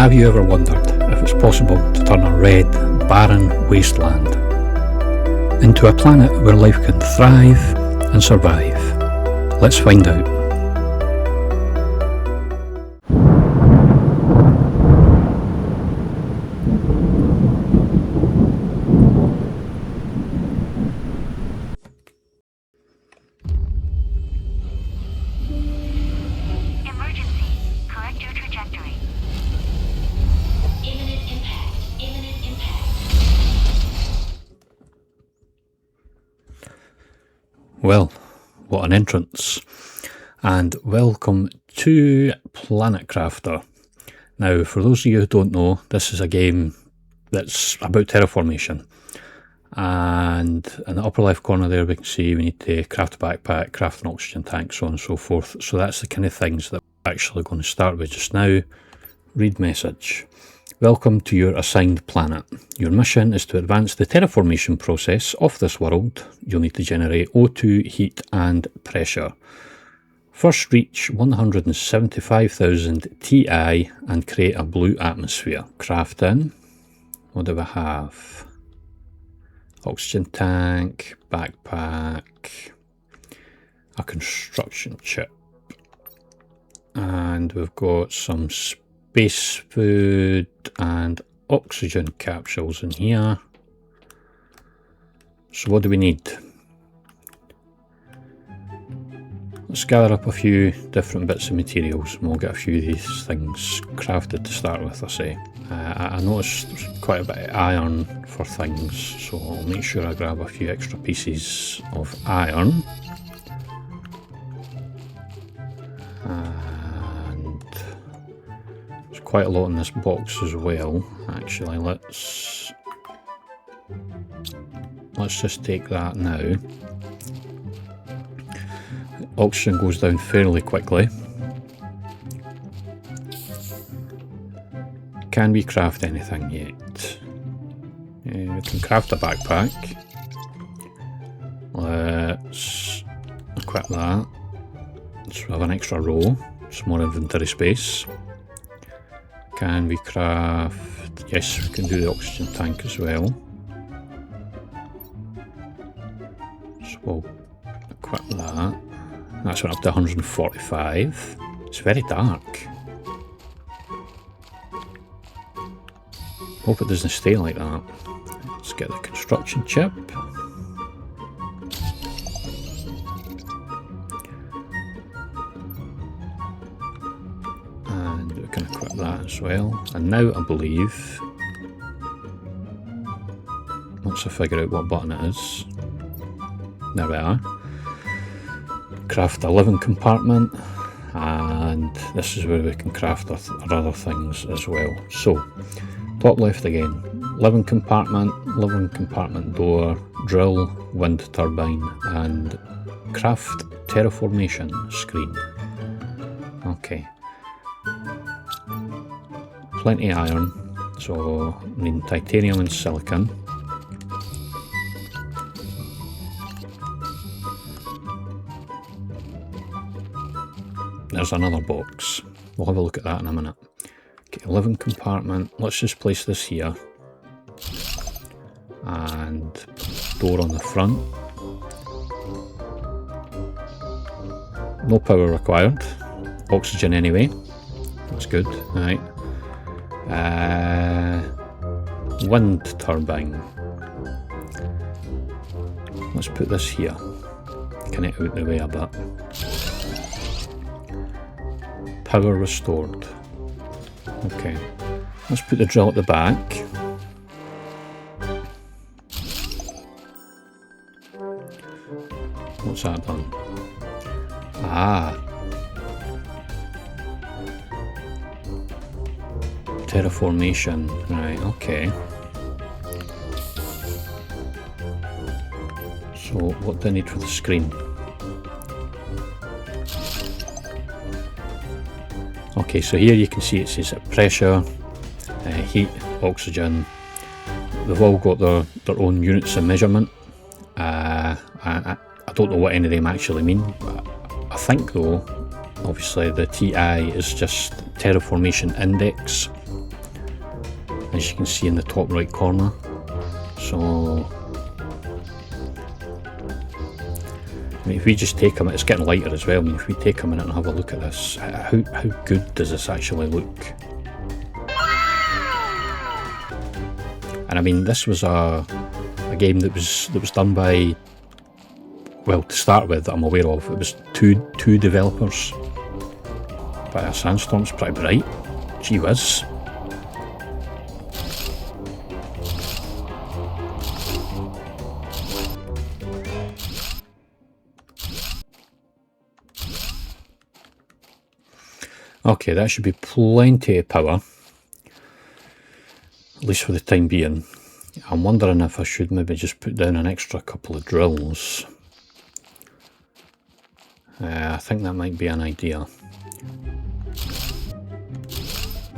Have you ever wondered if it's possible to turn a red, barren wasteland into a planet where life can thrive and survive? Let's find out. Well, what an entrance, and welcome to Planet Crafter. Now, for those of you who don't know, this is a game that's about terraformation, and in the upper left corner there we can see we need to craft a backpack, craft an oxygen tank, so on and so forth. So that's the kind of things that we're actually going to start with just now. Read message. Welcome to your assigned planet. Your mission is to advance the terraformation process of this world. You'll need to generate O2, heat and pressure. First reach 175,000 Ti and create a blue atmosphere. Crafting. What do we have? Oxygen tank, backpack, a construction chip. And we've got some space food and oxygen capsules in here. So what do we need? Let's gather up a few different bits of materials and we'll get a few of these things crafted to start with, I say. I noticed there's quite a bit of iron for things, so I'll make sure I grab a few extra pieces of iron. Quite a lot in this box as well. Actually, let's just take that now. Oxygen goes down fairly quickly. Can we craft anything yet? We can craft a backpack. Let's equip that. So we have an extra row, some more inventory space. Can we craft... Yes, we can do the oxygen tank as well. So we'll equip that. That's went up to 145. It's very dark. Hope it doesn't stay like that. Let's get the construction chip. That as well, and now I believe, once I figure out what button it is, there we are, craft a living compartment, and this is where we can craft our other things as well. So top left again, living compartment door, drill, wind turbine, and craft terraformation screen. Okay. Plenty of iron, so we need titanium and silicon. There's another box. We'll have a look at that in a minute. Okay, living compartment. Let's just place this here. And door on the front. No power required. Oxygen anyway. That's good. Alright. Wind turbine. Let's put this here. Connect out the way a bit. Power restored. Okay. Let's put the drill at the back. What's that done? Ah. Terraformation, right, okay. So what do I need for the screen? Okay, so here you can see it says pressure, heat, oxygen. They've all got their own units of measurement. I don't know what any of them actually mean. I think though, obviously the TI is just terraformation index. as you can see in the top right corner. So I mean, if we just take a minute, it's getting lighter as well. I mean, if we take a minute and have a look at this, how good does this actually look? And I mean, this was a game that was done by, well, to start with, that I'm aware of, it was two developers. But a sandstorm's pretty bright. Gee whiz. Okay, that should be plenty of power, at least for the time being. I'm wondering if I should maybe just put down an extra couple of drills. I think that might be an idea.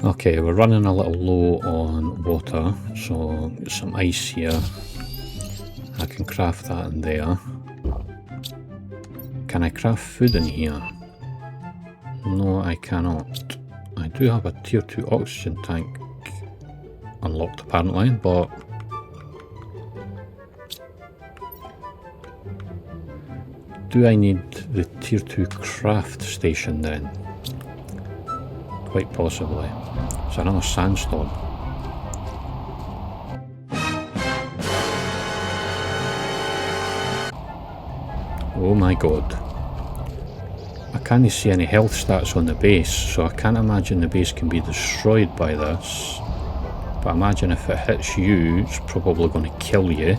Okay, we're running a little low on water, so get some ice here. I can craft that in there. Can I craft food in here? No, I cannot. I do have a tier 2 oxygen tank unlocked apparently, but do I need the tier 2 craft station then? Quite possibly. It's another sandstorm. Oh my god. I can't see any health stats on the base, so I can't imagine the base can be destroyed by this. But imagine if it hits you, it's probably going to kill you.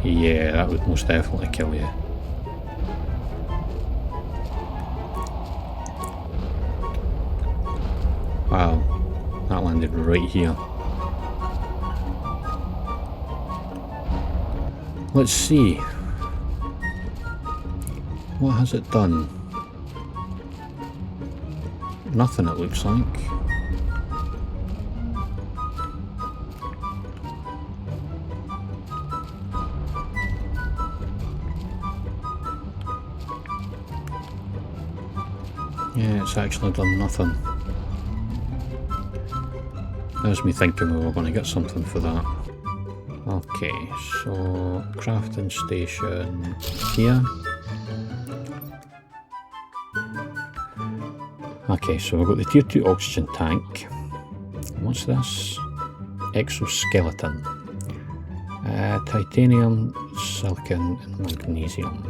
Yeah, that would most definitely kill you. Wow, that landed right here. Let's see. What has it done? Nothing, it looks like. Yeah, it's actually done nothing. There's me thinking we were going to get something for that. Okay, so crafting station here. Okay, so we've got the tier 2 oxygen tank. What's this? Exoskeleton. Titanium, silicon, and magnesium.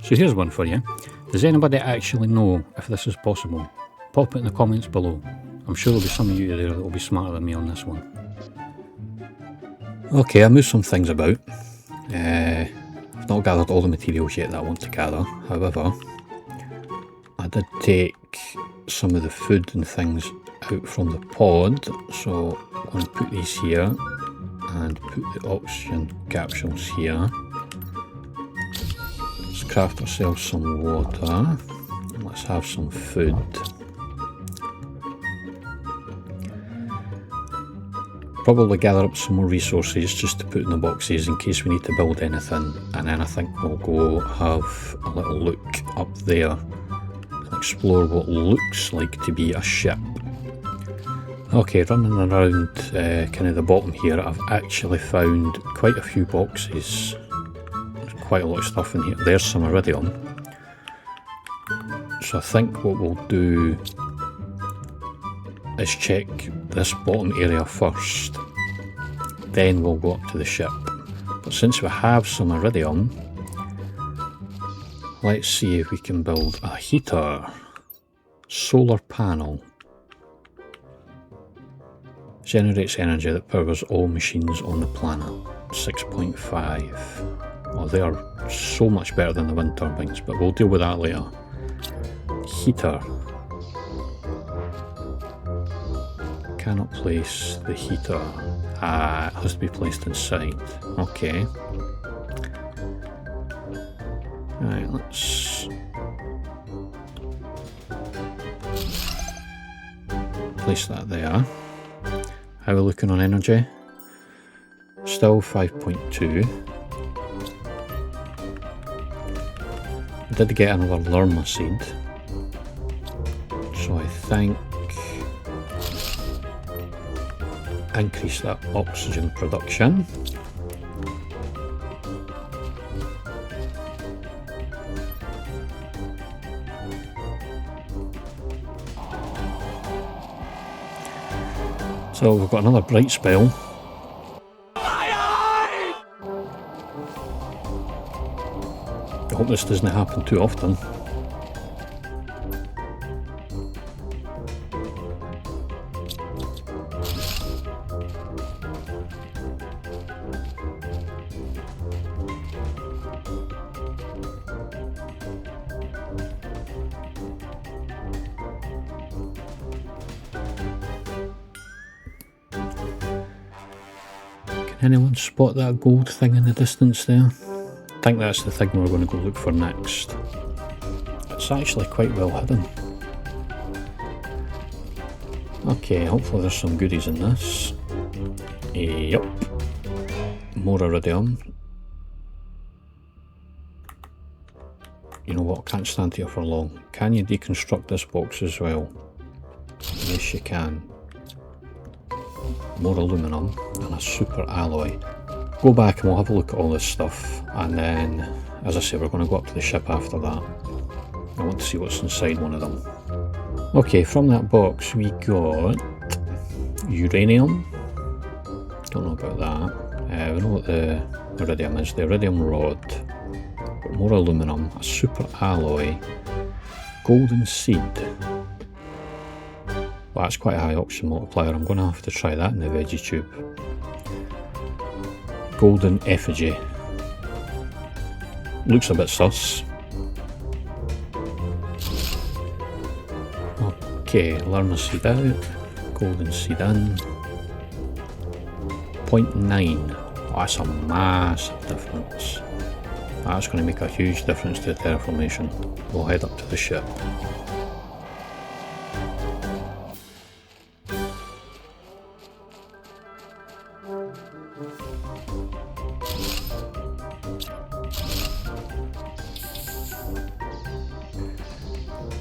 So here's one for you. Does anybody actually know if this is possible? Pop it in the comments below. I'm sure there'll be some of you there that will be smarter than me on this one. Okay, I moved some things about. I've not gathered all the materials yet that I want to gather. However, I did take some of the food and things out from the pod. So I'm going to put these here and put the oxygen capsules here. Let's craft ourselves some water. Let's have some food. Probably gather up some more resources just to put in the boxes in case we need to build anything, and then I think we'll go have a little look up there and explore what looks like to be a ship. Okay, running around kind of the bottom here, I've actually found quite a few boxes. There's quite a lot of stuff in here. There's some iridium. So I think what we'll do is check this bottom area first, then we'll go up to the ship. But But since we have some iridium, let's see if we can build a heater. Solar panel. Generates energy that powers all machines on the planet. 6.5. Oh, they are so much better than the wind turbines, but we'll deal with that later. Heater. Cannot place the heater. Ah, it has to be placed inside. Okay. Right, let's place that there. How are we looking on energy? Still 5.2. I did get another Lerma seed, so I think increase that oxygen production. So we've got another bright spell. I hope this doesn't happen too often. Can anyone spot that gold thing in the distance there? I think that's the thing we're going to go look for next. It's actually quite well hidden. Okay, hopefully there's some goodies in this. Yep. More iridium. You know what, I can't stand here for long. Can you deconstruct this box as well? Yes, you can. More aluminum and a super alloy. Go back and we'll have a look at all this stuff, and then, as I say, we're going to go up to the ship after that. I want to see what's inside one of them. Okay, from that box we got uranium. Don't know about that. We know what the iridium is, the iridium rod. Got more aluminum, a super alloy, golden seed. Well, that's quite a high oxygen multiplier. I'm going to have to try that in the veggie tube. Golden effigy. Looks a bit sus. Okay, learn a seed out. Golden seed in. 0.9. Oh, that's a massive difference. That's going to make a huge difference to the terraformation. We'll head up to the ship.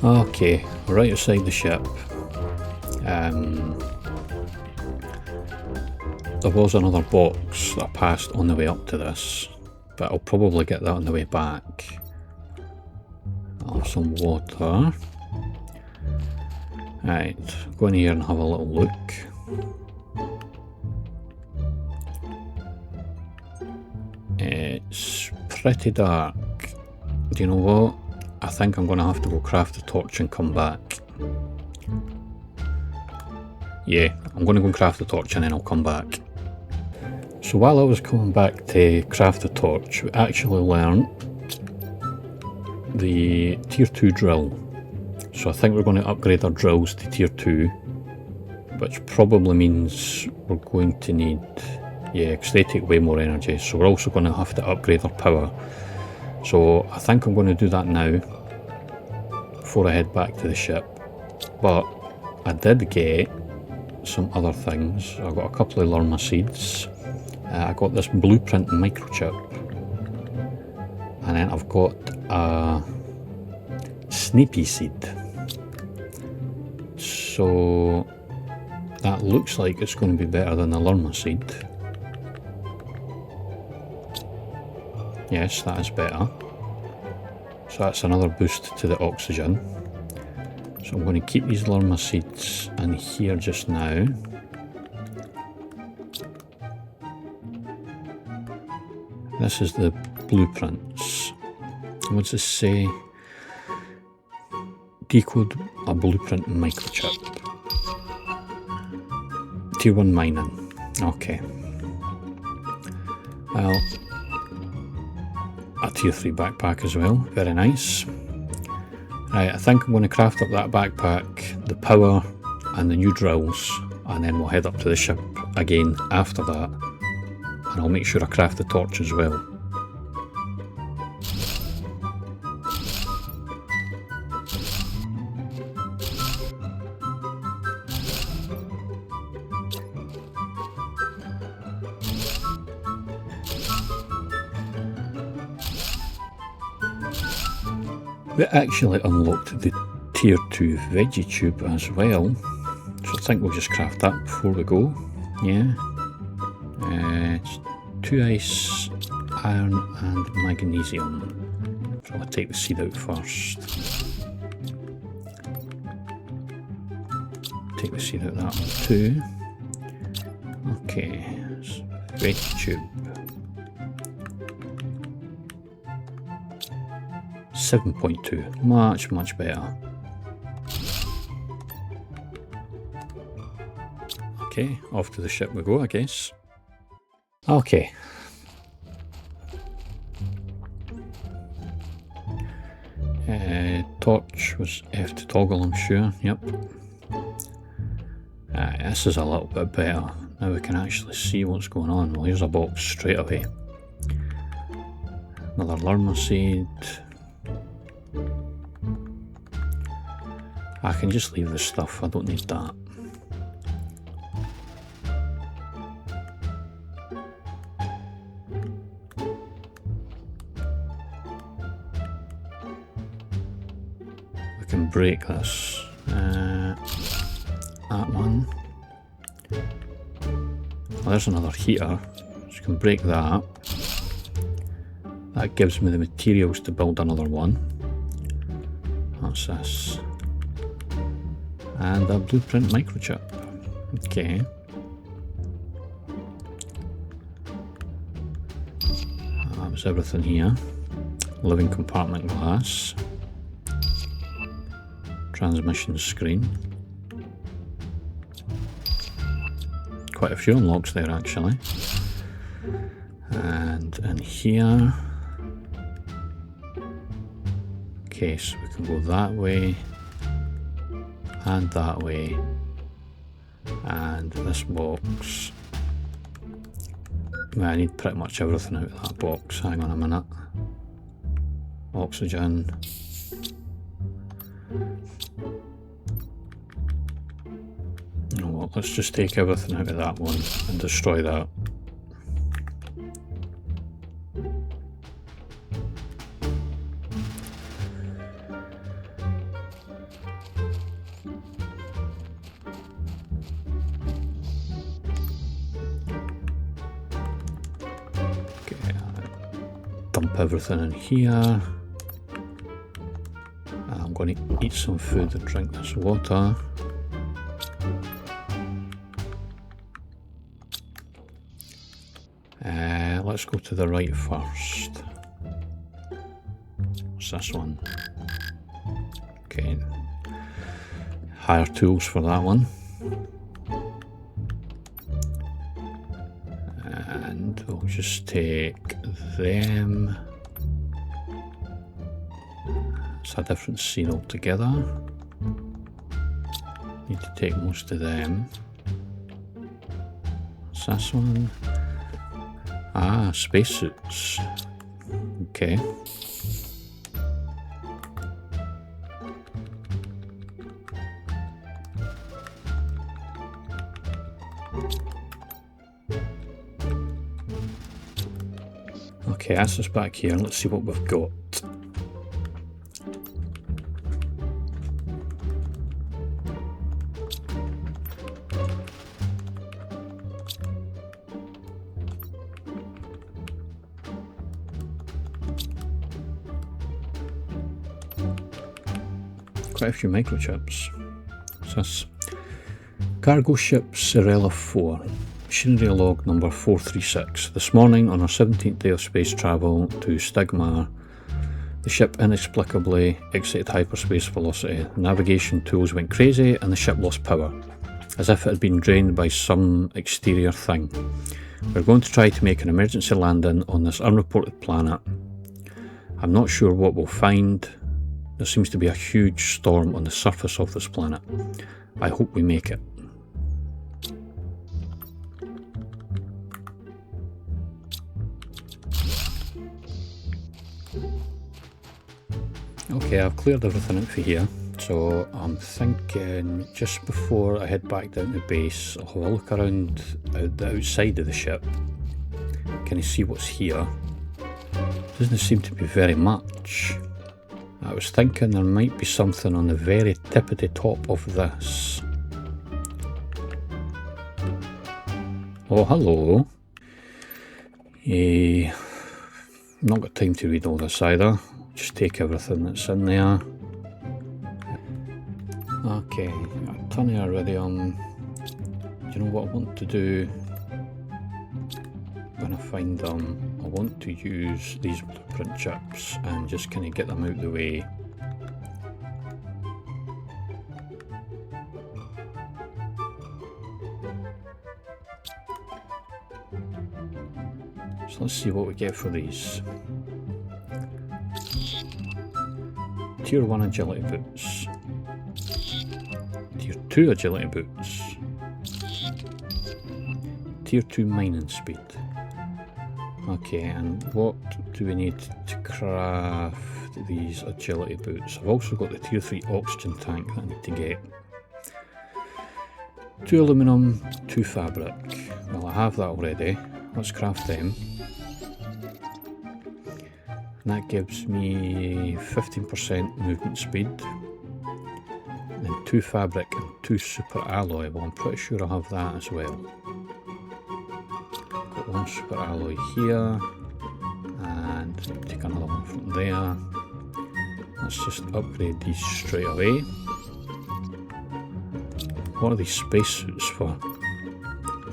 Okay, we're right outside the ship. There was another box that I passed on the way up to this, but I'll probably get that on the way back. I'll have some water. Right, go in here and have a little look. It's pretty dark. Do you know what? I think I'm going to have to go craft a torch and come back. Yeah, I'm going to go and craft a torch and then I'll come back. So while I was coming back to craft a torch, we actually learned the tier 2 drill. So I think we're going to upgrade our drills to tier 2, which probably means we're going to need, yeah, because they take way more energy. So we're also going to have to upgrade our power. So I think I'm going to do that now before I head back to the ship. But I did get some other things. I got a couple of Lerma seeds. I got this blueprint microchip. And then I've got a Sneepy seed. So that looks like it's going to be better than the Lerma seed. Yes, that is better. So that's another boost to the oxygen. So I'm going to keep these Lerma seeds in here just now. This is the blueprints. What's this say? Decode a blueprint microchip. Tier 1 mining. Okay. Well, a tier 3 backpack as well. Very nice. Right, I think I'm going to craft up that backpack, the power and the new drills, and then we'll head up to the ship again after that. And I'll make sure I craft the torch as well. We actually unlocked the tier 2 veggie tube as well, so I think we'll just craft that before we go. Yeah. It's 2 ice, iron and magnesium. So I'll take the seed out first. Take the seed out that one too. Okay, veggie tube. 7.2, much better. Okay, off to the ship we go, I guess. Okay. Torch was F to toggle, I'm sure, yep. This is a little bit better. Now we can actually see what's going on. Well, here's a box straight away. Another lerma seed. I can just leave this stuff, I don't need that. We can break this. That one. Well, there's another heater, so you can break that. That gives me the materials to build another one. That's this. And a blueprint microchip. Okay. That was everything here. Living compartment glass. Transmission screen. Quite a few unlocks there actually. And in here. Okay, so we can go that way. And that way, and this box. Well, I need pretty much everything out of that box. Hang on a minute. Oxygen. You know what, let's just take everything out of that one and destroy that. Dump everything in here. I'm going to eat some food and drink this water. Let's go to the right first. What's this one? Okay. Higher tools for that one. And we'll just take them. It's a different scene altogether. Need to take most of them. What's this one? Ah, spacesuits. Okay. Okay, that's us back here. Let's see what we've got. Quite a few microchips. What's this? Cargo ship Cirella 4. Machinery log number 436. This morning, on our 17th day of space travel to Stigmar, the ship inexplicably exited hyperspace velocity. The navigation tools went crazy and the ship lost power, as if it had been drained by some exterior thing. We're going to try to make an emergency landing on this unreported planet. I'm not sure what we'll find. There seems to be a huge storm on the surface of this planet. I hope we make it. Okay, I've cleared everything out for here, so I'm thinking just before I head back down to base, I'll have a look around the outside of the ship. Can you see what's here? Doesn't seem to be very much. I was thinking there might be something on the very tippity top of this. Oh, hello. Not got time to read all this either. Just take everything that's in there. Okay, a ton of iridium. Do you know what I want to do? When I find them, I want to use these blueprint chips and just kind of get them out of the way. So let's see what we get for these. Tier 1 agility boots. Tier 2 agility boots. Tier 2 mining speed. Okay, and what do we need to craft these agility boots? I've also got the tier 3 oxygen tank that I need to get. 2 aluminum, 2 fabric. Well, I have that already. Let's craft them. And that gives me 15% movement speed. And then 2 fabric and 2 super alloy. Well, I'm pretty sure I have that as well. Got 1 super alloy here. And take another one from there. Let's just upgrade these straight away. What are these spacesuits for?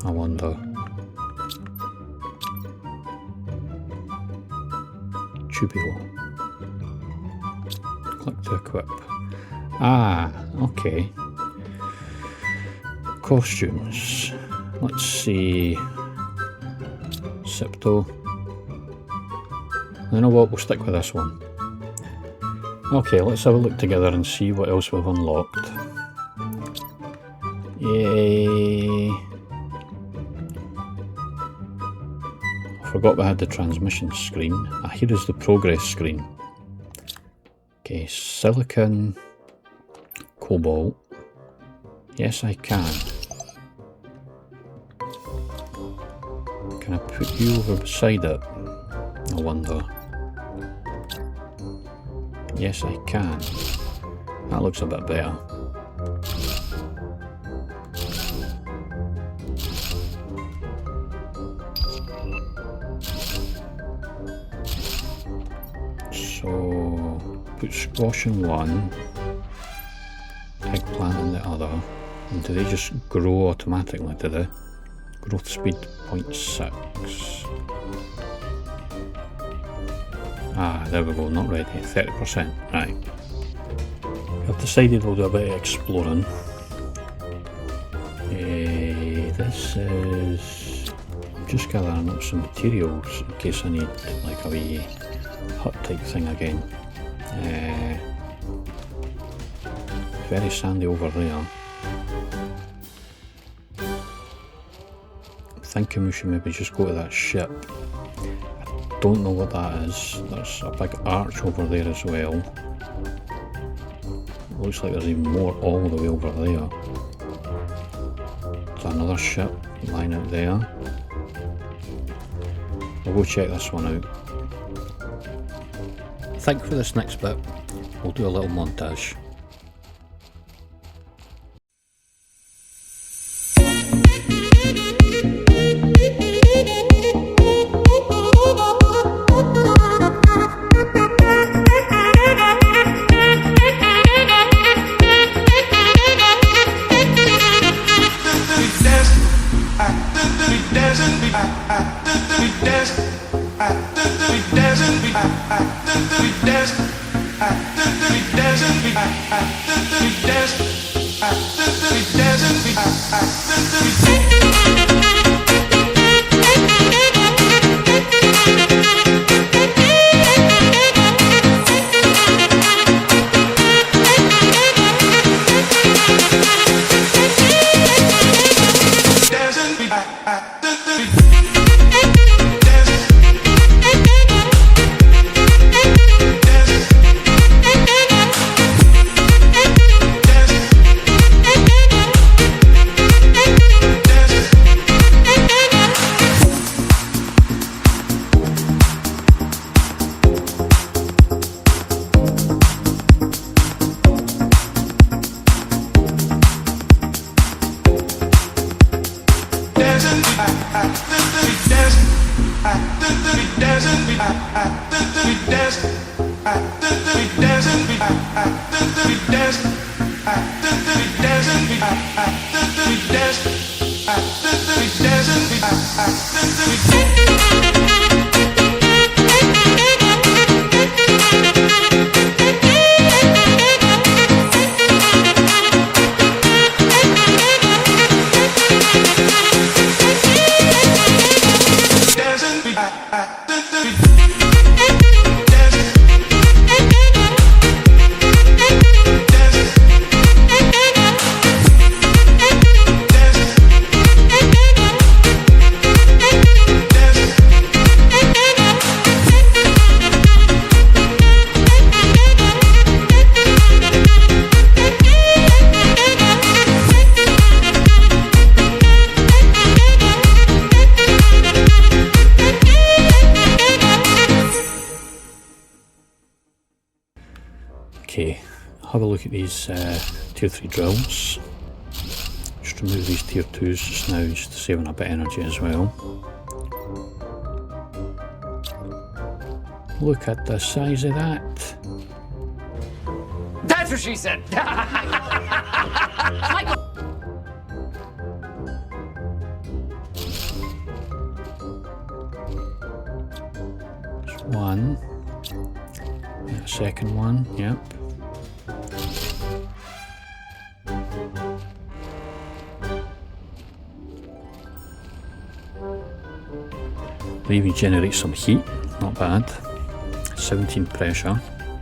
I wonder. Tubular. Click to equip. Ah, okay. Costumes. Let's see. Septo. You know what? We'll stick with this one. Okay, let's have a look together and see what else we've unlocked. Yay! I forgot we had the transmission screen. Ah, here is the progress screen. Okay, silicon, cobalt. Yes, I can. Can I put you over beside it? I wonder. Yes, I can. That looks a bit better. So, put squash in one, eggplant in the other, and do they just grow automatically, do they? Growth speed 0.6. Ah, there we go, not ready, 30%, right. I've decided we'll do a bit of exploring. This is... I'm just gathering up some materials in case I need like a wee hut type thing again. Very sandy over there. I'm thinking we should maybe just go to that ship. I don't know what that is. There's a big arch over there as well. Looks like there's even more all the way over there. There's another ship lying out there. We'll go check this one out. I think for this next bit, we'll do a little montage. Okay, have a look at these tier 3 drills. Just remove these tier 2s just now, just to save on a bit of energy as well. Look at the size of that. That's what she said! There's one. And a second one, yep. They even generate some heat, not bad. 17 pressure.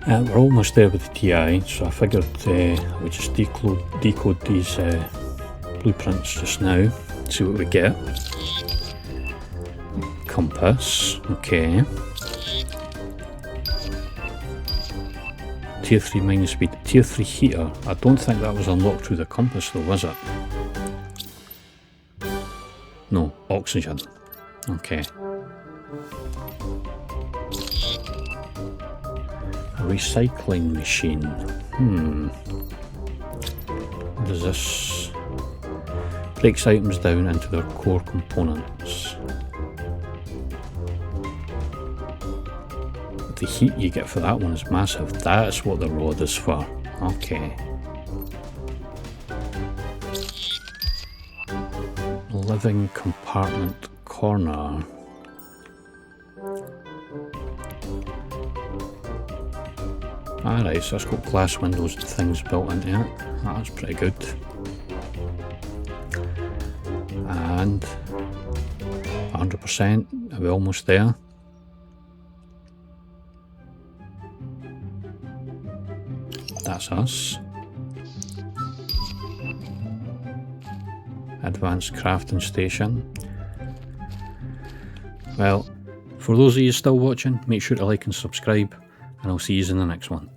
We're almost there with the TI, so I figured I would just decode these blueprints just now, see what we get. Compass, okay. Tier 3 mining speed, tier 3 heater. I don't think that was unlocked through the compass though, was it? No, oxygen. Okay. A recycling machine. What is this? Breaks items down into their core components. The heat you get for that one is massive. That's what the rod is for. Okay. Living compartment corner. Alright, so it's got glass windows and things built into it. That's pretty good. And 100%, are we almost there? That's us. Advanced crafting station. Well, for those of you still watching, make sure to like and subscribe, and I'll see you in the next one.